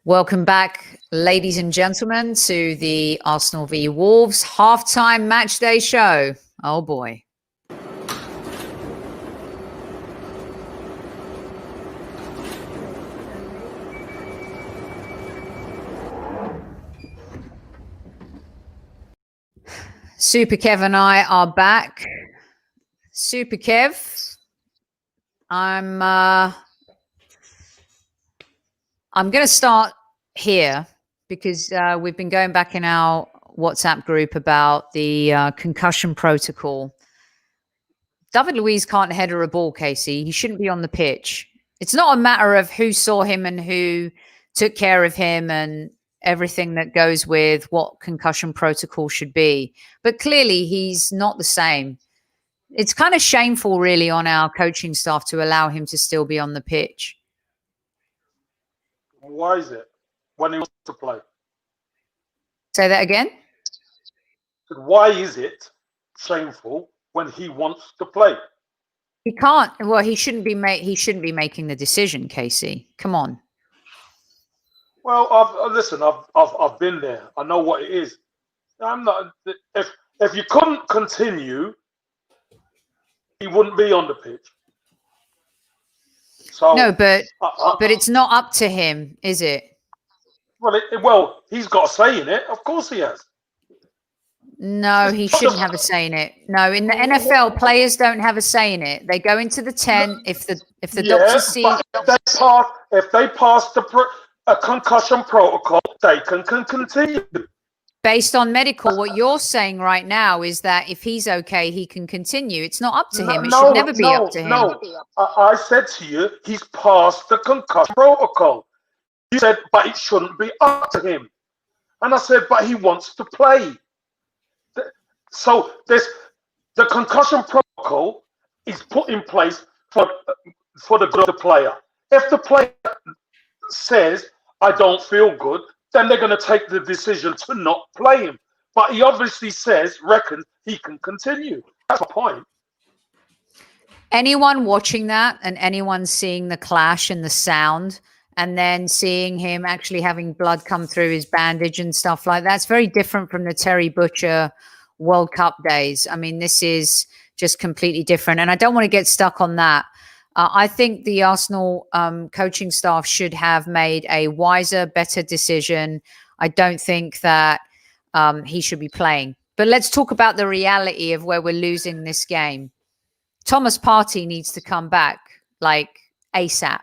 Welcome back, ladies and gentlemen, to the Arsenal v Wolves halftime matchday show. Oh boy. Super Kev and I are back. Super Kev, I'm going to start here because we've been going back in our WhatsApp group about the concussion protocol. David Luiz can't header a ball, Casey. He shouldn't be on the pitch. It's not a matter of who saw him and who took care of him and everything that goes with what concussion protocol should be. But clearly, he's not the same. It's kind of shameful, really, on our coaching staff to allow him to still be on the pitch. Why is it when he wants to play? Say that again? Why is it shameful when he wants to play? He can't. Well, he shouldn't be making the decision, Casey. Come on. Well, I've been there. I know what it is. I'm not. If you couldn't continue, he wouldn't be on the pitch. So, no, but it's not up to him, is it? Well, he's got a say in it. Of course he has. No, he shouldn't have a say in it. No, in the NFL, players don't have a say in it. They go into the tent if the doctors see. If they pass a concussion protocol, they can continue. Based on medical, what you're saying right now is that if he's okay, he can continue. It's not up to him. It should never be up to him. No, I said to you, he's passed the concussion protocol. You said, but it shouldn't be up to him. And I said, but he wants to play. So the concussion protocol is put in place for the good of the player. If the player says, I don't feel good, then they're going to take the decision to not play him. But he obviously reckons he can continue. That's the point. Anyone watching that and anyone seeing the clash and the sound and then seeing him actually having blood come through his bandage and stuff like that, it's very different from the Terry Butcher World Cup days. I mean, this is just completely different. And I don't want to get stuck on that. I think the Arsenal coaching staff should have made a wiser, better decision. I don't think that he should be playing. But let's talk about the reality of where we're losing this game. Thomas Partey needs to come back like ASAP.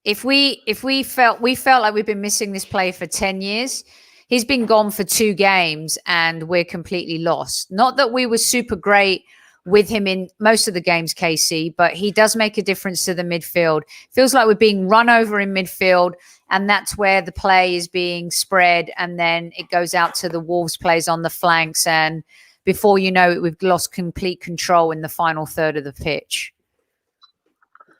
If we felt like we've been missing this player for 10 years, he's been gone for 2 games and we're completely lost. Not that we were super great with him in most of the games, Casey, but he does make a difference to the midfield. Feels like we're being run over in midfield, and that's where the play is being spread, and then it goes out to the Wolves players on the flanks, and before you know it, we've lost complete control in the final third of the pitch.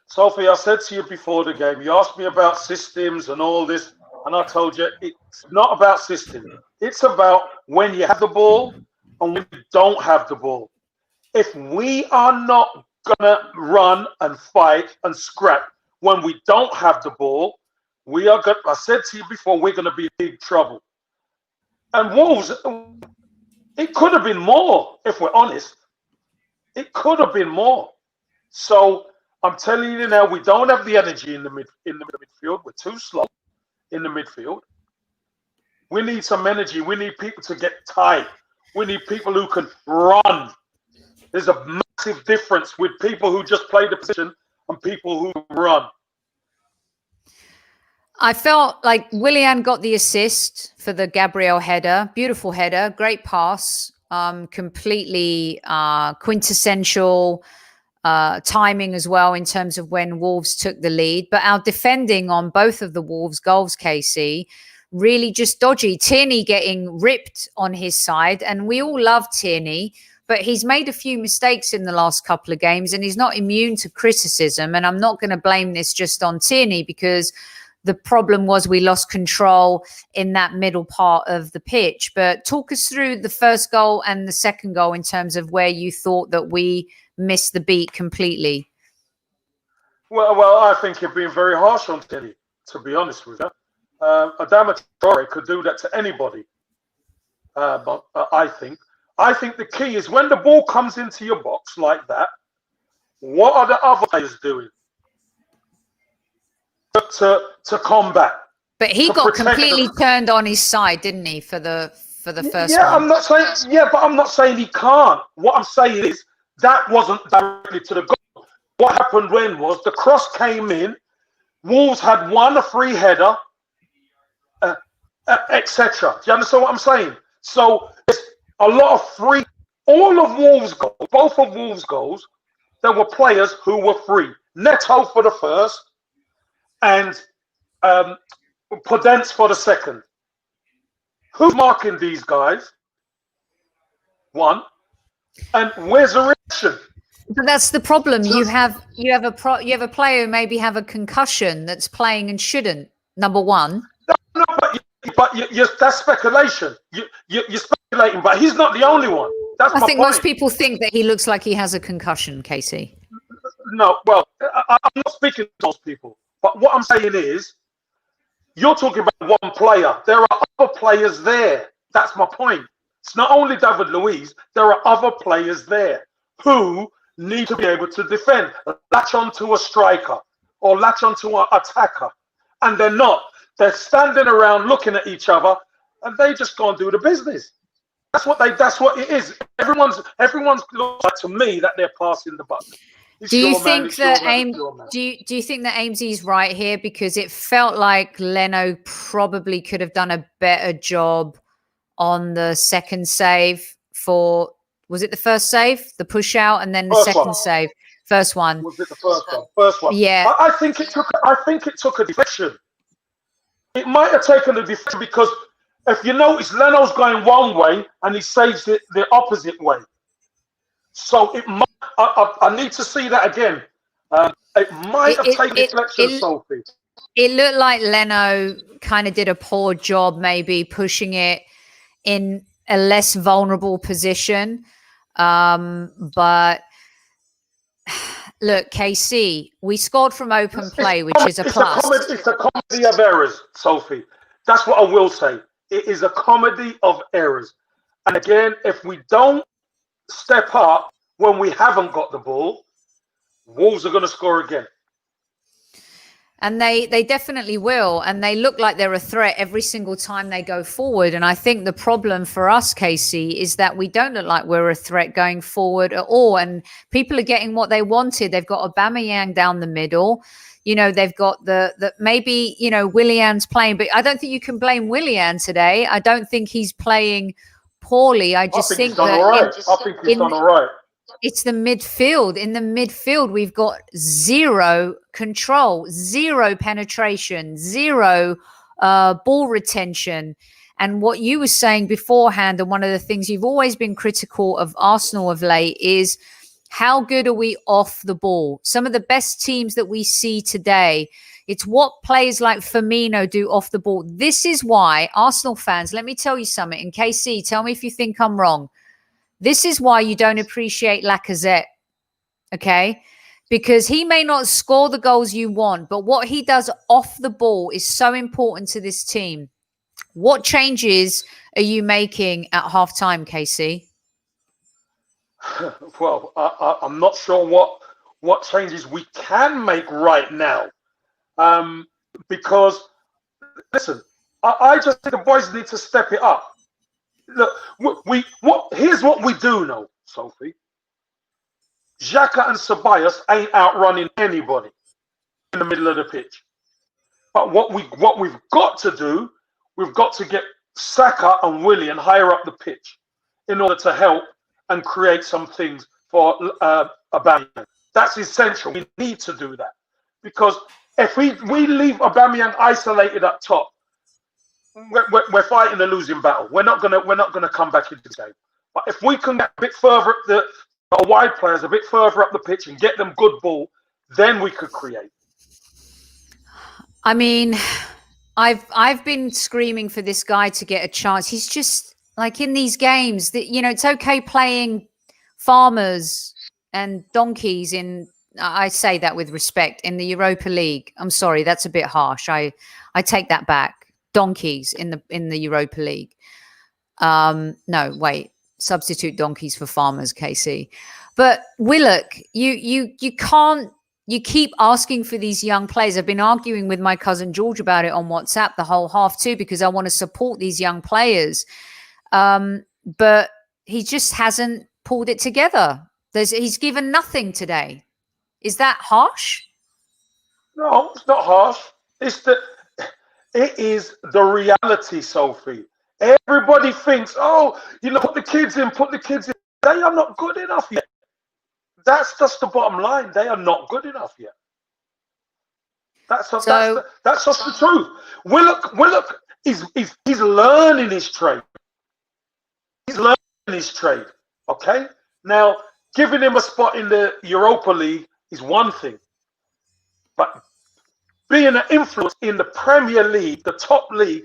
Sophie, I said to you before the game, you asked me about systems and all this, and I told you it's not about system. It's about when you have the ball and when you don't have the ball. If we are not going to run and fight and scrap when we don't have the ball, I said to you before, we're going to be in big trouble. And Wolves, it could have been more, if we're honest. It could have been more. So I'm telling you now, we don't have the energy in the midfield. We're too slow in the midfield. We need some energy. We need people to get tight. We need people who can run. There's a massive difference with people who just play the position and people who run. I felt like Willian got the assist for the Gabriel header. Beautiful header, great pass, completely quintessential timing as well in terms of when Wolves took the lead. But our defending on both of the Wolves goals, Casey, really just dodgy. Tierney getting ripped on his side, and we all love Tierney, but he's made a few mistakes in the last couple of games and he's not immune to criticism. And I'm not going to blame this just on Tierney, because the problem was we lost control in that middle part of the pitch. But talk us through the first goal and the second goal in terms of where you thought that we missed the beat completely. Well, I think you're being very harsh on Tierney, to be honest with you. Adama Traore could do that to anybody. But I think the key is when the ball comes into your box like that, what are the other players doing to combat? But he got completely turned on his side, didn't he, for the first one? I'm not saying but I'm not saying he can't. What I'm saying is that wasn't directly to the goal. What happened when was the cross came in, Wolves had won a free header, etc. Do you understand what I'm saying? So it's a lot of free. All of Wolves' goals, both of Wolves' goals, there were players who were free. Neto for the first, and Podence for the second. Who's marking these guys? One. And where's the reaction? But that's the problem. You have a player who maybe have a concussion that's playing and shouldn't. Number one. No, but that's speculation. You're speculating, but he's not the only one. That's my point. I think most people think that he looks like he has a concussion, Casey. No, well, I'm not speaking to those people. But what I'm saying is, you're talking about one player. There are other players there. That's my point. It's not only David Luiz. There are other players there who need to be able to defend, latch onto a striker or latch onto an attacker. And they're not. They're standing around looking at each other and they just go and do the business. That's what it is. Everyone's looks like to me that they're passing the buck. Do you think that Amesy's right here? Because it felt like Leno probably could have done a better job on the second save was it the first save? The push out and then the second save. First one. Was it the first one? First one. Yeah. I think it took a deflection. It might have taken a deflection because if you notice, Leno's going one way and he saves it the opposite way. So it might, I need to see that again. It might have taken deflection, Sophie. It looked like Leno kind of did a poor job, maybe pushing it in a less vulnerable position. But look, KC, we scored from open play, which is a plus. It's a comedy of errors, Sophie. That's what I will say. It is a comedy of errors. And again, if we don't step up when we haven't got the ball, Wolves are going to score again. And they definitely will. And they look like they're a threat every single time they go forward. And I think the problem for us, Casey, is that we don't look like we're a threat going forward at all. And people are getting what they wanted. They've got Aubameyang down the middle. You know, they've got the maybe, you know, Willian's playing. But I don't think you can blame Willian today. I don't think he's playing poorly. I think he's done all right. It's the midfield. In the midfield, we've got zero control, zero penetration, zero ball retention. And what you were saying beforehand, and one of the things you've always been critical of Arsenal of late is how good are we off the ball? Some of the best teams that we see today, it's what players like Firmino do off the ball. This is why Arsenal fans, let me tell you something. And KC, tell me if you think I'm wrong. This is why you don't appreciate Lacazette, okay? Because he may not score the goals you want, but what he does off the ball is so important to this team. What changes are you making at halftime, Casey? Well, I'm not sure what changes we can make right now. Because, listen, I just think the boys need to step it up. Look, here's what we do know, Sophie. Xhaka and Ceballos ain't outrunning anybody in the middle of the pitch. But what we've got to do, we've got to get Saka and Willian higher up the pitch in order to help and create some things for Aubameyang. That's essential. We need to do that because if we leave Aubameyang isolated up top, we're fighting a losing battle. We're not gonna come back into the game. But if we can get a bit further up our wide players a bit further up the pitch and get them good ball, then we could create. I mean, I've been screaming for this guy to get a chance. He's just like in these games that, you know, it's okay playing farmers and donkeys in, I say that with respect, in the Europa League. I'm sorry, that's a bit harsh. I take that back. donkeys in the Europa League. No, wait, substitute donkeys for farmers, Casey. But Willock, you can't. You keep asking for these young players. I've been arguing with my cousin George about it on WhatsApp the whole half too, because I want to support these young players. But he just hasn't pulled it together. He's given nothing today. Is that harsh? No, it's not harsh. It is the reality, Sophie. Everybody thinks, oh, put the kids in. They are not good enough yet. That's just the bottom line. They are not good enough yet. That's just the truth. Willock he's learning his trade. He's learning his trade. Okay? Now, giving him a spot in the Europa League is one thing. But being an influence in the Premier League, the top league,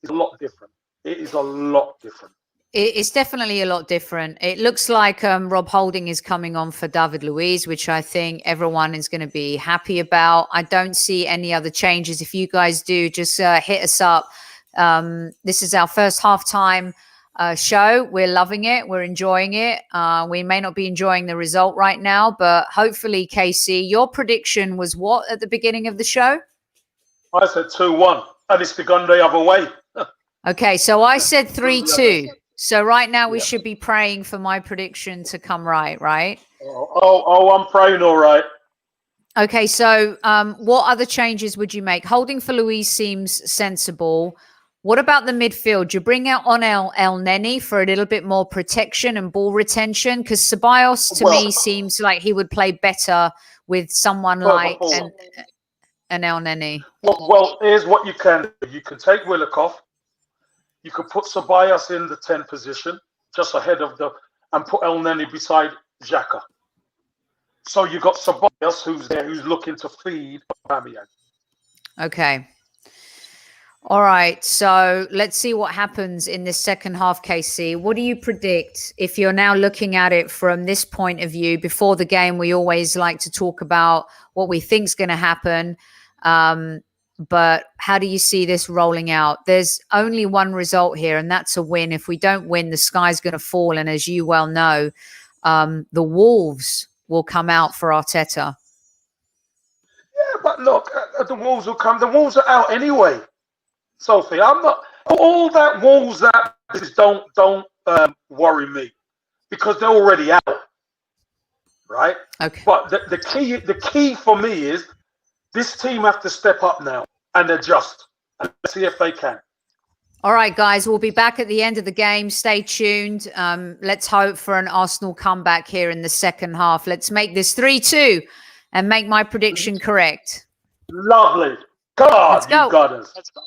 is a lot different. It is a lot different. It's definitely a lot different. It looks like Rob Holding is coming on for David Luiz, which I think everyone is going to be happy about. I don't see any other changes. If you guys do, just hit us up. This is our first halftime show. We're loving it. We're enjoying it. We may not be enjoying the result right now, but hopefully, Casey, your prediction was what at the beginning of the show? I said 2-1, and it's gone the other way. Okay, so I said 3-2. So right now we should be praying for my prediction to come right? Oh, I'm praying all right. Okay, so what other changes would you make? Holding for Luiz seems sensible. What about the midfield? Do you bring out on El Neni for a little bit more protection and ball retention? Because Ceballos, to me, seems like he would play better with someone like an El Neni. Well, here's what you can do. You can take Willock off. You could put Ceballos in the 10 position, just ahead of and put El Neni beside Xhaka. So you've got Ceballos who's there, who's looking to feed Aubameyang. Okay. All right. So let's see what happens in this second half, Casey. What do you predict if you're now looking at it from this point of view? Before the game, we always like to talk about what we think is going to happen. But how do you see this rolling out? There's only one result here, and that's a win. If we don't win, the sky's going to fall. And as you well know, the Wolves will come out for Arteta. Yeah, but look, the Wolves will come. The Wolves are out anyway, Sophie. I'm not all that Wolves that don't worry me because they're already out, right? Okay. But the key for me is this team have to step up now and adjust and see if they can. All right, guys, we'll be back at the end of the game. Stay tuned. Let's hope for an Arsenal comeback here in the second half. Let's make this 3-2 and make my prediction correct. Lovely. God, you got us. Let's go.